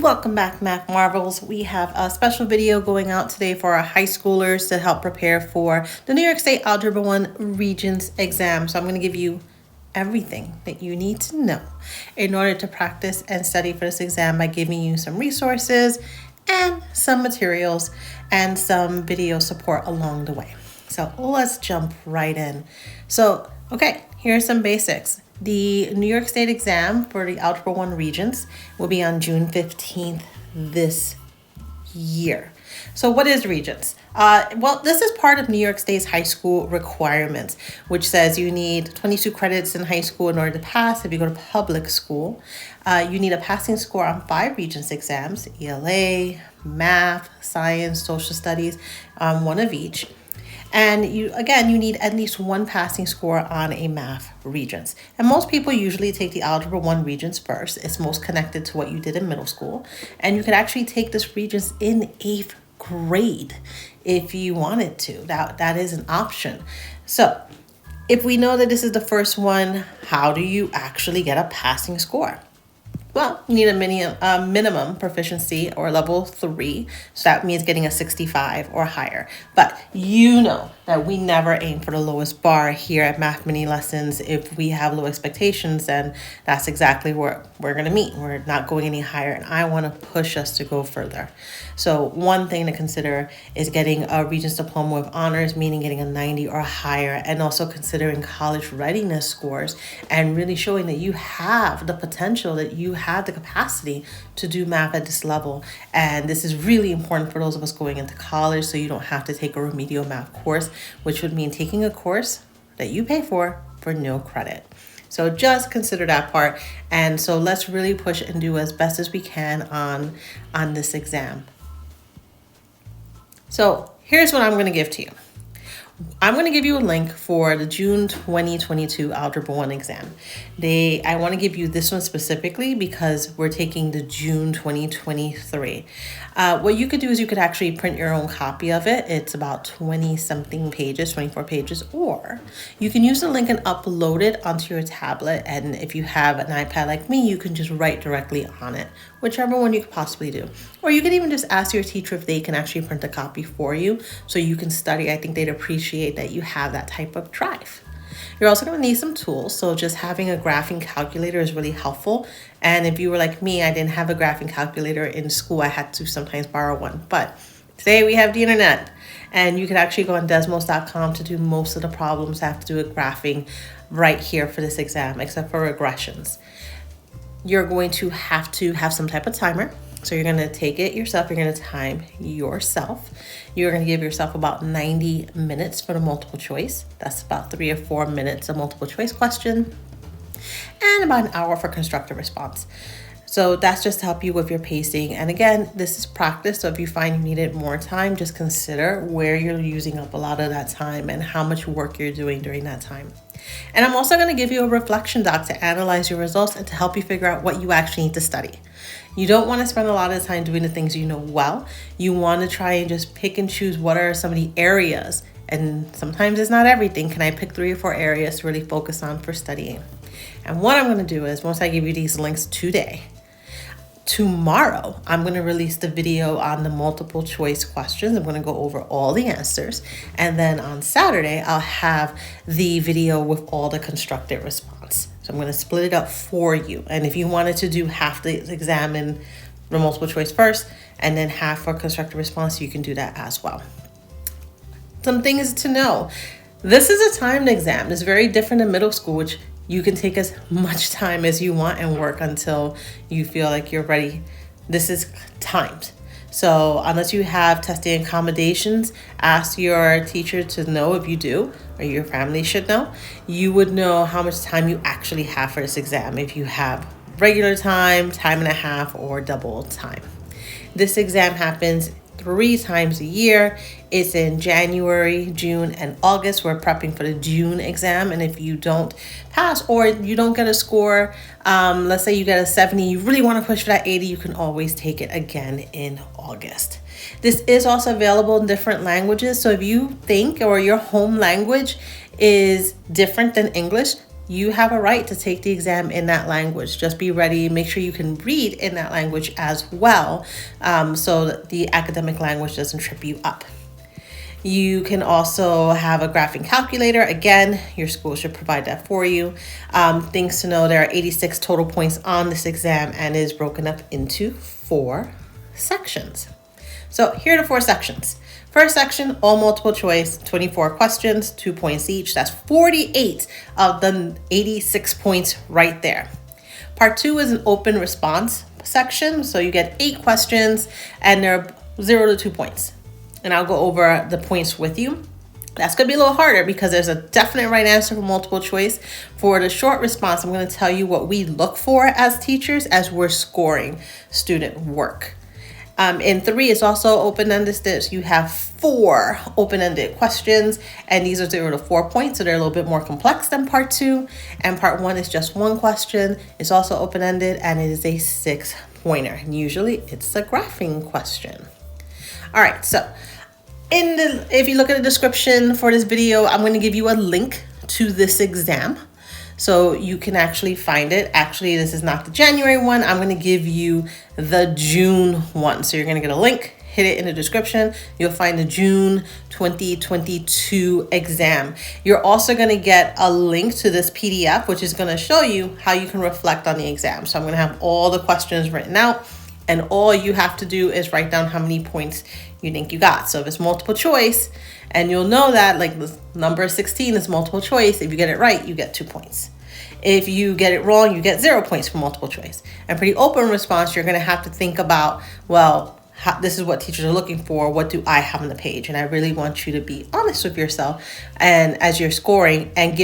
Welcome back, Math Marvels. We have a special video going out today for our high schoolers to help prepare for the New York State Algebra 1 Regents exam. So I'm going to give you everything that you need to know in order to practice and study for this exam by giving you some resources and some materials and some video support along the way. So let's jump right in. So, okay, here are some basics. The New York State exam for the Algebra 1 Regents will be on June 15th this year. So what is Regents? Well, this is part of New York State's high school requirements, which says you need 22 credits in high school in order to pass if you go to public school. You need a passing score on 5 Regents exams: ELA, math, science, social studies, one of each. And you need at least one passing score on a math Regents. And most people usually take the Algebra 1 Regents first. It's most connected to what you did in middle school. And you could actually take this Regents in 8th grade if you wanted to. That is an option. So if we know that this is the first one, how do you actually get a passing score? Well, you need a minimum proficiency or level 3. So that means getting a 65 or higher. But you know that we never aim for the lowest bar here at Math Mini Lessons. If we have low expectations, then that's exactly where we're going to meet. We're not going any higher, and I want to push us to go further. So one thing to consider is getting a Regents Diploma with honors, meaning getting a 90 or higher, and also considering college readiness scores and really showing that you have the potential, that you have the capacity to do math at this level. And this is really important for those of us going into college, so you don't have to take a remedial math course, which would mean taking a course that you pay for no credit. So just consider that part. And so let's really push and do as best as we can on this exam. So here's what I'm going to give to you. I'm going to give you a link for the June 2022 Algebra 1 exam. I want to give you this one specifically because we're taking the June 2023. What you could do is you could actually print your own copy of it. It's about 20-something pages, 24 pages, or you can use the link and upload it onto your tablet. And if you have an iPad like me, you can just write directly on it, whichever one you could possibly do. Or you could even just ask your teacher if they can actually print a copy for you so you can study. I think they'd appreciate that you have that type of drive. You're also going to need some tools, so just having a graphing calculator is really helpful. And if you were like me, I didn't have a graphing calculator in school. I had to sometimes borrow one. But today we have the internet, and you can actually go on desmos.com to do most of the problems that have to do with graphing right here for this exam, except for regressions. You're going to have some type of timer. So you're going to take it yourself. You're going to time yourself. You're going to give yourself about 90 minutes for the multiple choice. That's about 3 or 4 minutes of multiple choice question, and about an hour for constructive response. So that's just to help you with your pacing. And again, this is practice. So if you find you needed more time, just consider where you're using up a lot of that time and how much work you're doing during that time. And I'm also going to give you a reflection doc to analyze your results and to help you figure out what you actually need to study. You don't want to spend a lot of time doing the things you know well. You want to try and just pick and choose what are some of the areas. And sometimes it's not everything. Can I pick 3 or 4 areas to really focus on for studying? And what I'm going to do is, once I give you these links today, tomorrow, I'm going to release the video on the multiple choice questions. I'm going to go over all the answers. And then on Saturday, I'll have the video with all the constructed response. So I'm going to split it up for you. And if you wanted to do half the exam in the multiple choice first and then half for constructed response, you can do that as well. Some things to know. This is a timed exam. It's very different in middle school, which you can take as much time as you want and work until you feel like you're ready. This is timed. So unless you have testing accommodations, ask your teacher to know if you do, or your family should know. You would know how much time you actually have for this exam if you have regular time, time and a half, or double time. This exam happens 3 times a year. It's in January, June, and August. We're prepping for the June exam. And if you don't pass or you don't get a score, let's say you get a 70, you really want to push for that 80, you can always take it again in August. This is also available in different languages. So if you think or your home language is different than English, you have a right to take the exam in that language. Just be ready. Make sure you can read in that language as well, so that the academic language doesn't trip you up. You can also have a graphing calculator. Again, your school should provide that for you. Things to know, there are 86 total points on this exam, and it is broken up into 4 sections. So here are the 4 sections. First section, all multiple choice, 24 questions, 2 points each. That's 48 of the 86 points right there. Part 2 is an open response section. So you get 8 questions and they're 0 to 2 points. And I'll go over the points with you. That's going to be a little harder because there's a definite right answer for multiple choice. For the short response, I'm going to tell you what we look for as teachers as we're scoring student work. In 3, it's also open-ended. You have 4 open-ended questions, and these are 0 to 4 points, so they're a little bit more complex than part 2. And part 1 is just 1 question. It's also open-ended, and it is a 6-pointer. And usually, it's a graphing question. All right, so if you look at the description for this video, I'm going to give you a link to this exam, so you can actually find it. Actually, this is not the January one. I'm going to give you the June one. So you're going to get a link, hit it in the description. You'll find the June 2022 exam. You're also going to get a link to this PDF, which is going to show you how you can reflect on the exam. So I'm going to have all the questions written out, and all you have to do is write down how many points you think you got. So if it's multiple choice, and you'll know that like the number 16 is multiple choice, if you get it right, you get 2 points. If you get it wrong, you get 0 points for multiple choice. And for the open response, you're going to have to think about, well, this is what teachers are looking for. What do I have on the page? And I really want you to be honest with yourself and as you're scoring, and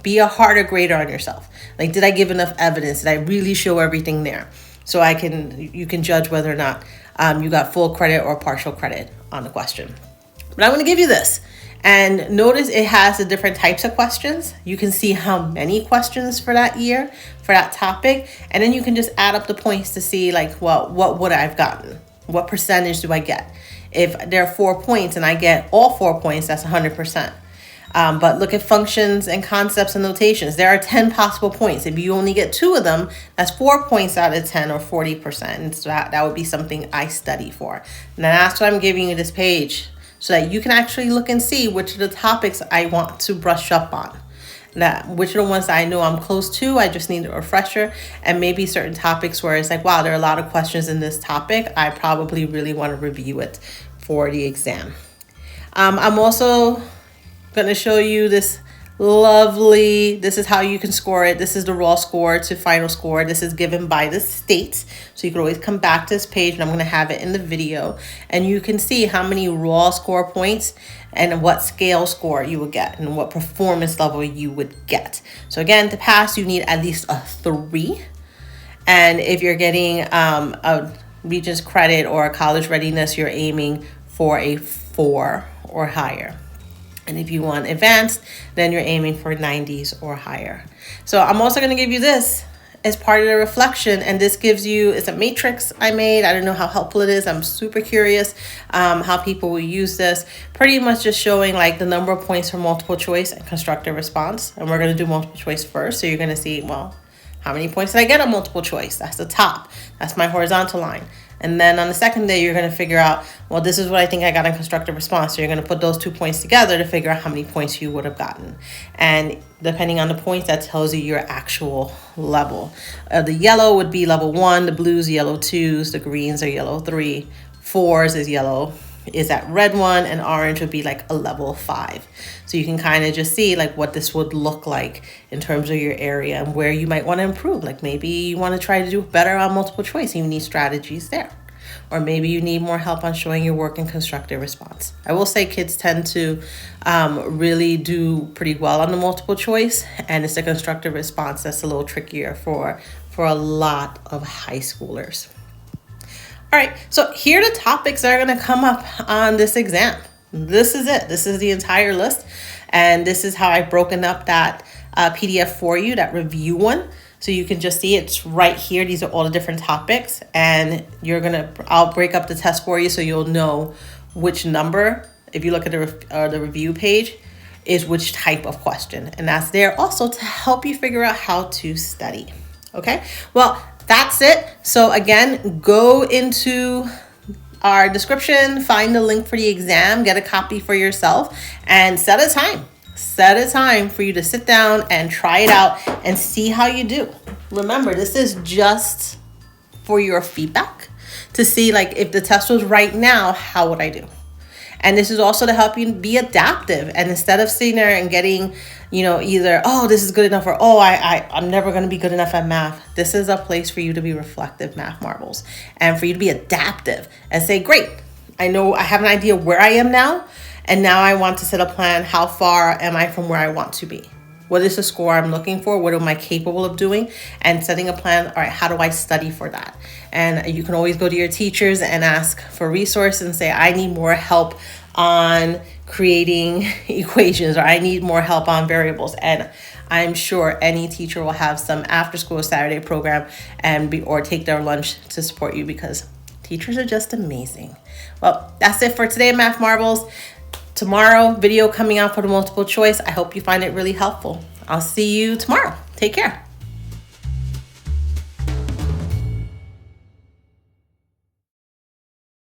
be a harder grader on yourself. Like, did I give enough evidence? Did I really show everything there? So you can judge whether or not you got full credit or partial credit on the question. But I'm going to give you this. And notice it has the different types of questions. You can see how many questions for that year, for that topic. And then you can just add up the points to see like, well, what would I have gotten? What percentage do I get? If there are 4 points and I get all 4 points, that's 100%. But look at functions and concepts and notations. There are 10 possible points. If you only get 2 of them, that's 4 points out of 10 or 40%. And so that would be something I study for. And that's why I'm giving you this page, so that you can actually look and see which of the topics I want to brush up on. Which are the ones that I know I'm close to, I just need a refresher, and maybe certain topics where it's like, wow, there are a lot of questions in this topic. I probably really want to review it for the exam. I'm also going to show you this this is how you can score it. This is the raw score to final score. This is given by the state. So you can always come back to this page, and I'm going to have it in the video. And you can see how many raw score points and what scale score you would get and what performance level you would get. So again, to pass, you need at least a 3. And if you're getting a Regents credit or a college readiness, you're aiming for a 4 or higher. And if you want advanced, then you're aiming for 90s or higher. So I'm also going to give you this as part of the reflection. And this gives you, it's a matrix I made. I don't know how helpful it is. I'm super curious how people will use this. Pretty much just showing like the number of points for multiple choice and constructive response. And we're going to do multiple choice first. So you're going to see, well, how many points did I get on multiple choice? That's the top. That's my horizontal line. And then on the second day, you're going to figure out, well, this is what I think I got in constructive response. So you're going to put those 2 points together to figure out how many points you would have gotten. And depending on the points, that tells you your actual level. The yellow would be level 1, the blues, yellow 2s, the greens are yellow 3, 4s is that red 1, and orange would be like a level 5. So you can kind of just see like what this would look like in terms of your area and where you might want to improve. Like maybe you want to try to do better on multiple choice. You need strategies there. Or maybe you need more help on showing your work in constructive response. I will say kids tend to really do pretty well on the multiple choice, and it's the constructive response that's a little trickier for a lot of high schoolers. All right, so here are the topics that are going to come up on this exam. This is it. This is the entire list. And this is how I've broken up that PDF for you, that review one. So you can just see it's right here. These are all the different topics. And I'll break up the test for you so you'll know which number. If you look at the review page, is which type of question. And that's there also to help you figure out how to study. Okay, well, that's it. So again, go into our description, find the link for the exam, get a copy for yourself, and set a time. Set a time for you to sit down and try it out and see how you do. Remember, this is just for your feedback to see, like, if the test was right now, how would I do? And this is also to help you be adaptive. And instead of sitting there and getting, either, oh, this is good enough, or, oh, I'm never going to be good enough at math. This is a place for you to be reflective, Math Marbles, and for you to be adaptive and say, great, I know I have an idea where I am now. And now I want to set a plan. How far am I from where I want to be? What is the score I'm looking for? What am I capable of doing? And setting a plan. All right, how do I study for that? And you can always go to your teachers and ask for resources and say, I need more help on creating equations, or I need more help on variables. And I'm sure any teacher will have some after school Saturday program or take their lunch to support you, because teachers are just amazing. Well, that's it for today, Math Marbles. Tomorrow, video coming out for the multiple choice. I hope you find it really helpful. I'll see you tomorrow. Take care.